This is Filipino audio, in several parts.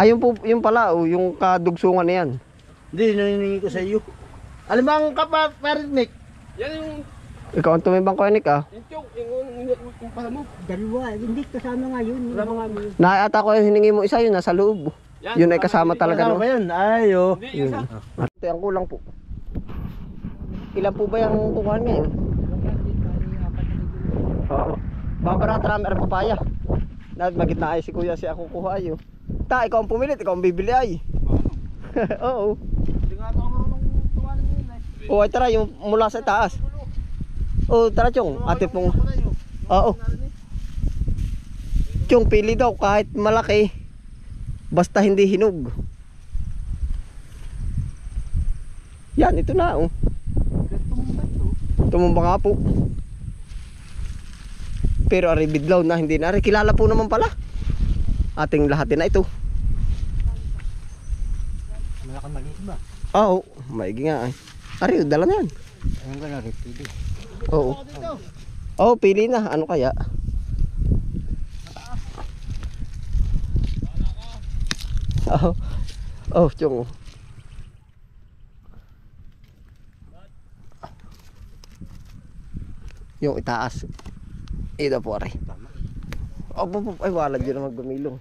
Ayun po, yung pala, oh, yung kadugsungan na yan. Hindi, naniningi ko sa iyo. Alam mo ang kaparinik? Yan yung Ikaw ang tumibang ko, Nick, ah. yung pala mo. Dalawa, hindi kasama nga yun. Kasama nga mo yun. Naata ko yung hiningi mo isa, yun, nasa loob. Yan, Yun ay kasama talaga, Kasama no? ba yun? Ay, oh. Hindi, yung isa. Ito yung kulang po. Ilan po ba yung kukuhan ngayon? Oo. Babarata namin ang papaya. Dahil magitna ay si kuya si ako kuha ayo. Ta, ikaw ang pumilit, ikaw ang bibili ay. Oo. Hindi nga ako marunong tumanin yun eh. O ay tara, yung mula sa taas. O tara Chong, ate pong. Oo. Chong, pili daw kahit malaki. Basta hindi hinog. Yan, ito na oh. Tumumba nga po. Pero ari bidlaw na, hindi na. Ari kilala po naman pala. Ating lahat na ito. Malakang maliit ba? Oo, maigi nga ay. Ari, dala na yan. Ayun ka na rin, pili. Oo. Oo, pili na. Ano kaya? Oo. Oh, Chong. Yung itaas. Ito po, ari. Oh, ay wala dyan na maggumilong.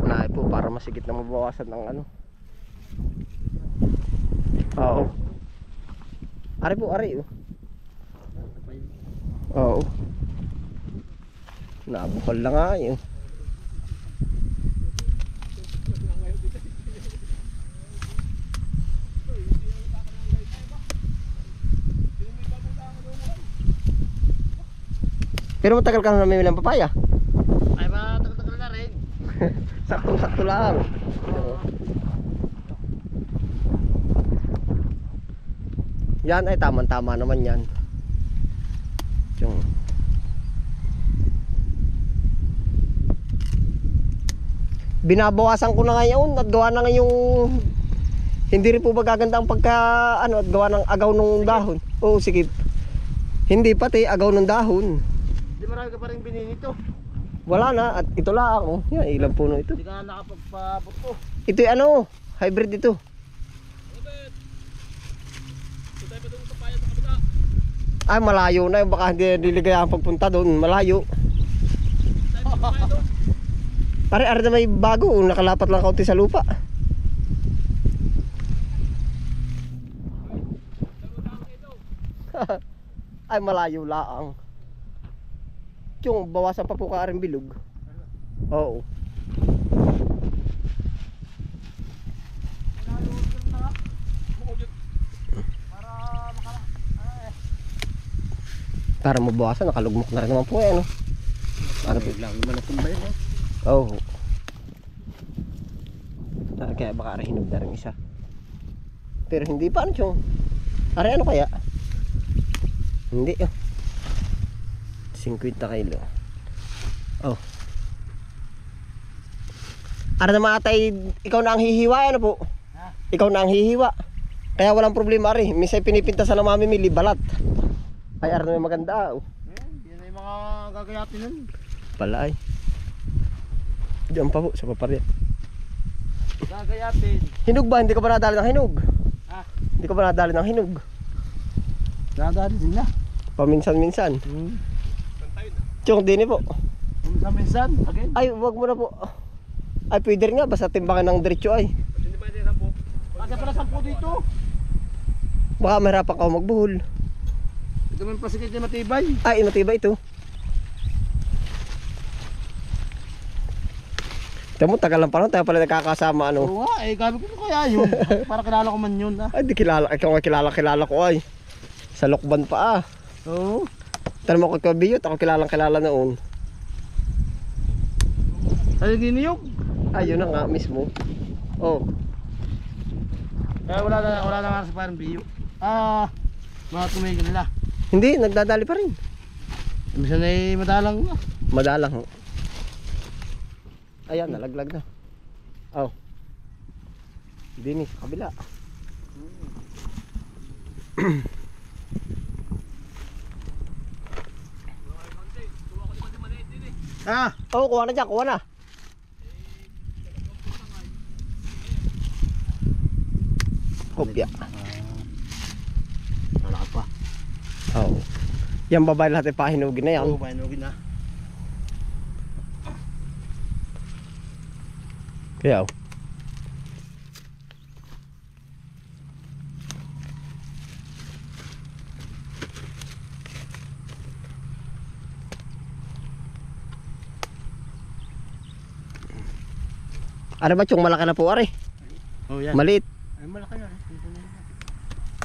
Na po para masigit na mabawasan ng ano. Oo. Ari po, ari oh. Oo. Nabukal na nga yun. Pero matagal ka na namimili ng papaya. Ay, matagal-tagal na rin. Saktong-sakto lang. Yan ay tamang-tama naman yan. Yung binabawasan ko na ngayon at gawa na ngayong hindi rin po magaganda ang pagka ano at gawa ng agaw ng dahon. Oo, sige. Hindi pati agaw ng dahon. Hindi marami ka pa rin bininito. Wala na at ito lang oh. Yan, ilang puno ito. Hindi ka nakapagpabot ko. Ito ay ano, hybrid ito. Ay malayo na, baka hindi niligay ang pagpunta doon, malayo. Are na may bago, nakalapat lang kaunti sa lupa. Ay malayo lang. Yung bawasan pa po ka rin bilog. Oo. Para mabawasan, nakalugmok na rin naman po eh, no? Para Lang naman na tumbay mo. Oo. Kaya baka rin hinog na rin isa. Pero hindi pa ano Chong? Are ano kaya? Hindi oh. 50 kilo. Oh. Are naman atay, ikaw na ang hihiwa ano po? Ha? Ikaw na ang hihiwa. Kaya walang problema rin. Minsan pinipinta sa namamimili, balat. Ay are naman maganda oh. Yan ay mga gagayatin nun. Pala ay. Diyan pa po sa paparya. Gagayatin. Hinog ba? Hindi ka ba nadali ng hinog? Ha? Hindi ka ba nadali ng hinog? Dadaan din na. Paminsan-minsan. Chong, dini po. Minsan, again. Ay, wag mo na po. Ay, pwede rin nga. Basta timbangan ng diretso ay. Kasi pala 10 dito. Baka mahirapan ka magbuhol. Ito man pasikit na matibay. Ay, matibay ito. Tamo, tagal lang pa tayo pala nagkakasama ano. Oo nga, eh gabi ko kaya yun. Para kilala ko man yun ah. Ay, di kilala. Ikaw nga kilala ko ay. Sa Lokban pa ah. Oo. Tanong mo ko kabiyot. Ako kilala noon. Ay, giniyog. Ay, yun na nga mismo. Oh. Kaya wala na nga sa parang biyo. Mga tumigil nila. Hindi, nagdadali pa rin. Minsan ay madalang nga. Madalang ho. Ayan, nalaglag na. Oh. Dinis, kabila. Ah! Oo, kuha na dyan, kuha na. Kopya. Wala pa. Oo. Yan babae lahat ay pahinugin na yan. Oo, pahinugin na. Kaya ano ba yung malaki na po are? Oh, yan. Maliit. Ay, malaki na.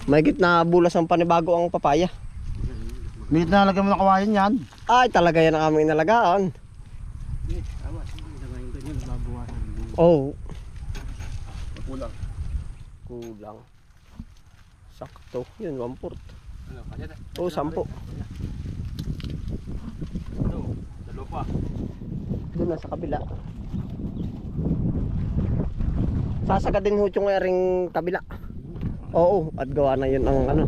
Mahigit na bulas ang panibago ang papaya. Minit na lagyan mo ng kawayan yan. Ay talaga yan ang aming inalagaan. Tama. Lagayin ko yun. Mabuwasan. Oh, Kulang. kulang. Sakto. Yun, 1/4. Ano, kanya na. Oh, 10. Ito, dalawa pa. Doon na sa kabila. Sasagadin ho yung aring kabila. Oo, at gawa na yun ang ano.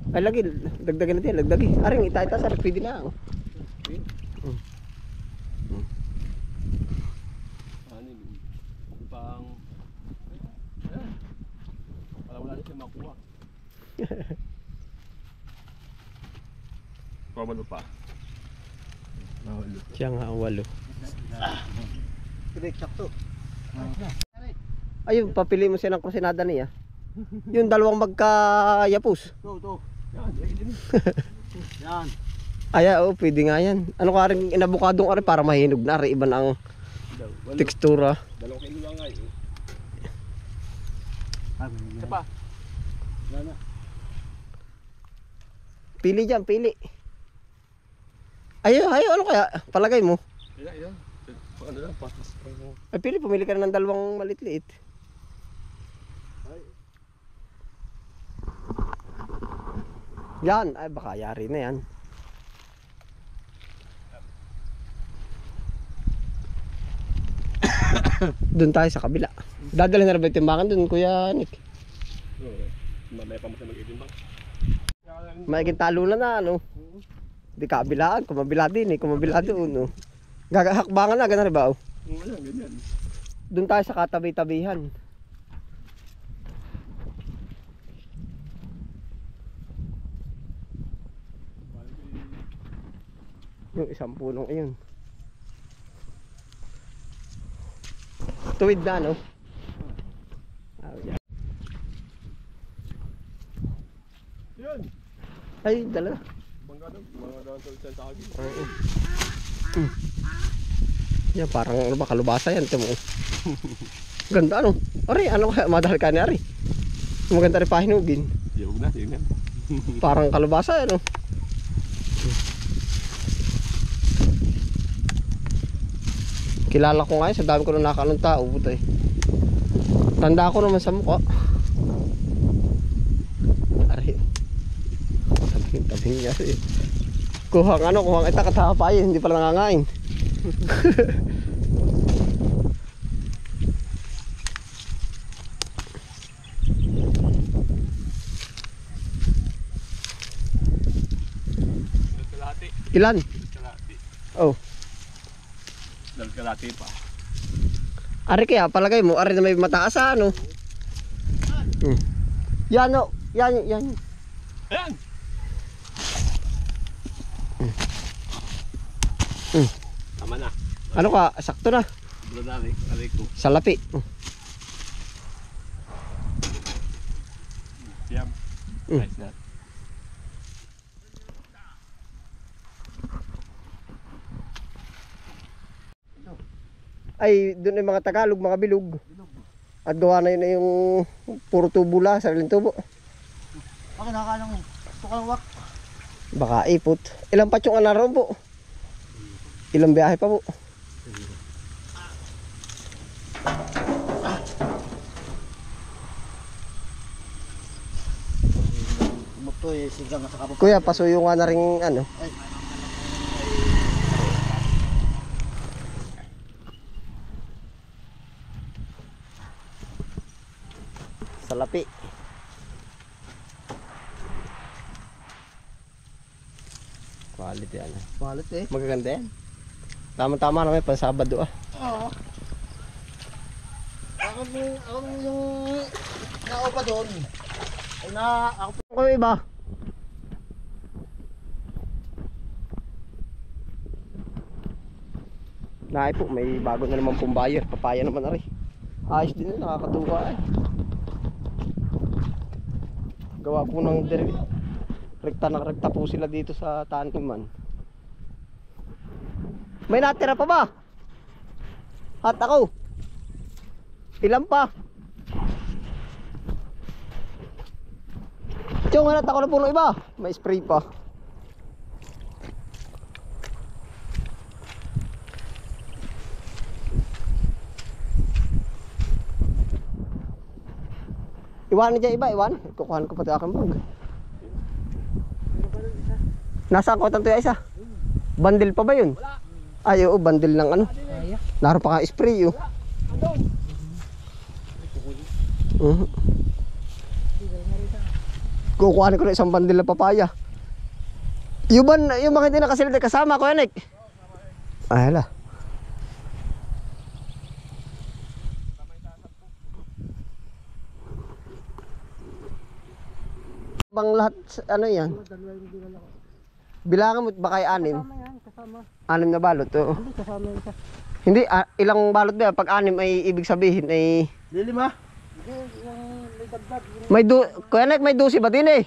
Ay lagi, dagdagan natin, dagdagi. Aring ita-ita sa pwede na. Ano yun? Pang... Para wala na siya makuha. Pabalo pa. Siya nga ang 8. Sige, sakto. Ayun, papili mo siya ng krusinada niya. Yung dalawang magkayapos. Ito. Yan. Ay, oo, pwede nga yan. Ano ka rin inabukadong ari para mahinog na rin. Iba na ang tekstura. 2 kilo lang ay. Isa pa. Wala na. Pili dyan, pili. Ay, ano kaya? Palagay mo. Ilan. Ano lang, patas. Ay, pumili ka na ng dalawang malit-liit. Yan, ay baka yari na yan. Doon tayo sa kabila. Dadalhin na rin ba yung timbangan doon, Kuya Nick? Mamaya pa mo siya mag-itimbang. Maiging talunan na, ano? Di kabilaan, kumabila din eh, kumabila doon, no? Gagahakbangan na, gano'n rin ba? Oh? Wala, ganyan. Doon tayo sa katabi-tabihan. Yung isang punong ayun. Tuwid na, no? Yeah. Yan. Ay, dala. Bangga daw. Mga daw sa akin. Oo. Yan, parang ano ba, kalubasa yan. Ito mo. Ganda, ano? Ari, ano kaya? Madahal ka ni Ari. Maganda rin pahinugin. Yun na, yun yan. Parang kalubasa, ano? Kilala ko nga yun, sa dami ko nung nakaanong tao. Buto eh. Tanda ko naman sa mukha. Ari. Tabing niya eh. Kuhang ano, kuhang ita katapayin, hindi pala nangangain. Kalahati. Ilan? Kalahati. Oh. Kalahati pa. Ari kaya, palagay mo, ari na may mataas ano? Yan o, yan. Ayan! Tama na. Ano ka, sakto na. Brodari, aray ko. Salapi. Yum. Nice na. Ay, doon ay mga Tagalog, mga bilog. At gawa na yun na yung puro tubo lang, sariling tubo. Bakit nakakala mo? Tukalawak. Baka ipot. Ilang patsyong naroon po? Ilang biyahe pa po? Umuto eh, sigang sa kapapag. Kuya, pasuyo nga na rin ano. Salapi. Quality ano. Balit eh. Magaganda yan. Tama-tama naman pang Sabado ah. Oo. Ako yung nao pa doon. Ay na, ako pa. Ako yung iba. Naay po, may bago na naman pong buyer. Papaya naman na rin. Ayos din yun, nakakatuwa eh. Gawa po ng rekta ng rekta po sila dito sa taniman. May natira pa ba? At ako. Ilan pa? Tiyong, hanat ako na po ng iba. May spray pa. Iwanan dyan iba, iwan. Kukuhan ko pati aking bag. Nasaan ko tanto yung isa? Bandil pa ba yun? Ay, oo, bandil ng ano. Naroon pa ka spray, oh. Kukuhanin ko na isang bandil na papaya. Yung mga hindi nakasilid kasama ko yan, ay, hala. Bang lahat, ano yan? Bilangan mo, baka ay 6. Kasama yan, kasama. 6 na balot, oo. Hindi, kasama yung isa. Hindi, ilang balot ba yan? Pag 6 ay ibig sabihin ay... Lilima. Hindi, yung may dagdag. Yung May Kuya Nek, may 12 ba din eh?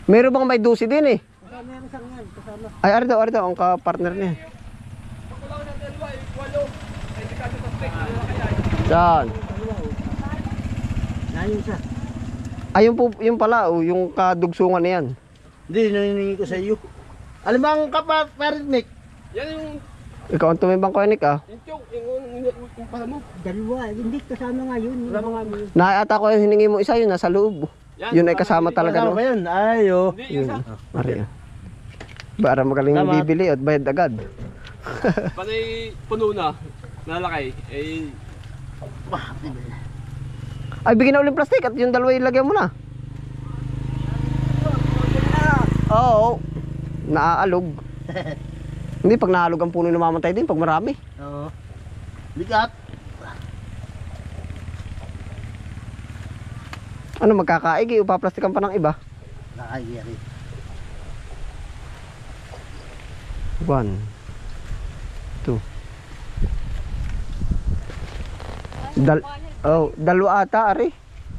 Meron bang may 12 din eh? kasama yung isang yan, kasama. Ay, ari daw, ang ka-partner niya. Saan? Nayon siya. Ayun po, yung pala, oh, yung kadugsungan na yan. Hindi, naniningi ko sa iyo. Alam mo ang kaparinig? Yan yung Ikaw ang tumibang Kuya Nek ah. yung pala mo. Dalawa, hindi kasama nga yun. Wala mga amin. Naata ko yung hiningi mo isa, yun nasa loob. Yan, Yun ay kasama talaga, Kasama no? ba yun? Ay, oh. Hindi, yung isa. Maria. Para magaling Tama. bibili at bayad agad. Panay puno na. Nalakay. Eh, Ay, bigyan na ulit plastic at yung dalawa ilagay mo na. Oo. Naaalog. Hindi, pag naalog ang puno namamatay din, pag marami. Oo. Bigat. Ano, magkakaigi, upaplastikan pa ng iba. Nakayari. 1 2 dalawa ata, ari.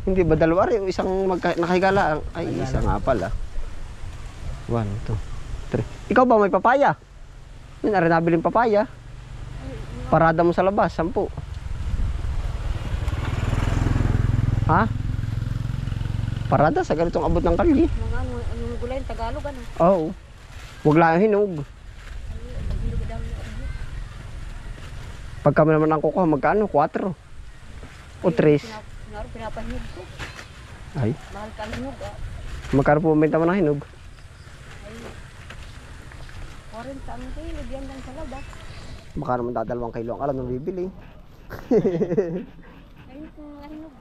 Hindi ba dalawa, ari? O isang nakahigala. Ay, isa nga pala. 1, 2, 3. Ikaw ba may papaya? Yun, ari nabiling papaya. Parada mo sa labas, 10. Ha? Parada sa ganitong abot ng kalye. Mga anong gulay, Tagalog ano. Oo. Huwag lang hinog. Pag kami naman ang kukuha, magkano? 4 o 3. Pinapahinog ko. Ay, Mahal ka hinog. magkano po benta mo ng hinog? 40 ang kilo, diyan lang sa labas. Baka naman dadalawang kilo ang alam na bibili. Ayun kung mga hinog.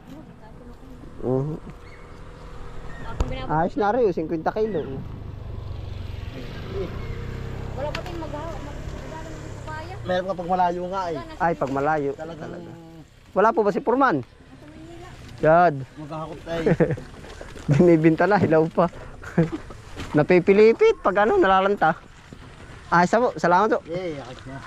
Ako Ayos na rin, 50 kilo. wala pa tayong magdala ng papaya. Meron ka pag malayo nga eh. Ay, pag malayo. Talagang Wala po ba si Purman? Dad, maghahakot tayo. binibinta na, hilaw pa. Napipilipit pag ano, nalalanta. Ay, salamat po. Eh, yakit niya.